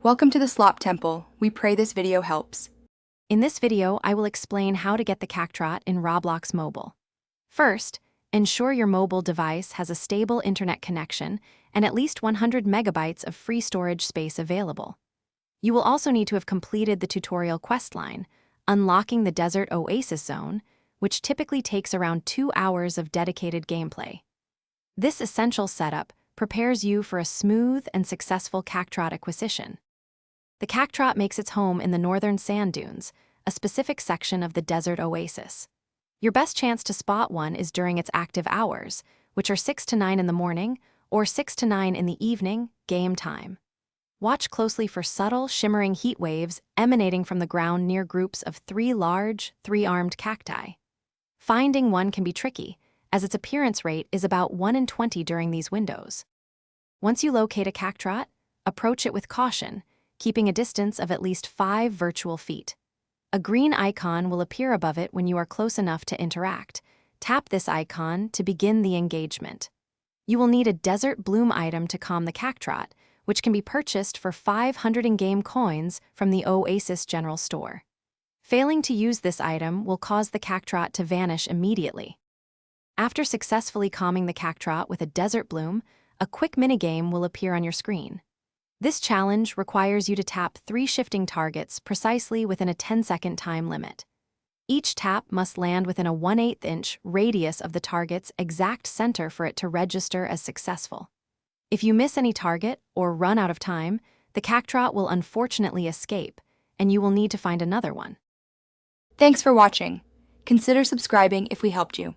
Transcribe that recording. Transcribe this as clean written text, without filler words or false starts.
Welcome to the Slop Temple. We pray this video helps. In this video, I will explain how to get the Cactrot in Roblox Mobile. First, ensure your mobile device has a stable internet connection and at least 100 megabytes of free storage space available. You will also need to have completed the tutorial questline, unlocking the desert oasis zone, which typically takes around 2 hours of dedicated gameplay. This essential setup prepares you for a smooth and successful Cactrot acquisition. The Cactrot makes its home in the northern sand dunes, a specific section of the desert oasis. Your best chance to spot one is during its active hours, which are 6 to 9 in the morning or 6 to 9 in the evening, game time. Watch closely for subtle, shimmering heat waves emanating from the ground near groups of 3 large, 3-armed cacti. Finding one can be tricky, as its appearance rate is about 1 in 20 during these windows. Once you locate a Cactrot, approach it with caution, keeping a distance of at least 5 virtual feet. A green icon will appear above it when you are close enough to interact. Tap this icon to begin the engagement. You will need a desert bloom item to calm the Cactrot, which can be purchased for 500 in-game coins from the Oasis General Store. Failing to use this item will cause the Cactrot to vanish immediately. After successfully calming the Cactrot with a desert bloom, a quick minigame will appear on your screen. This challenge requires you to tap 3 shifting targets precisely within a 10-second time limit. Each tap must land within a 1/8 inch radius of the target's exact center for it to register as successful. If you miss any target or run out of time, the Cactrot will unfortunately escape, and you will need to find another one. Thanks for watching. Consider subscribing if we helped you.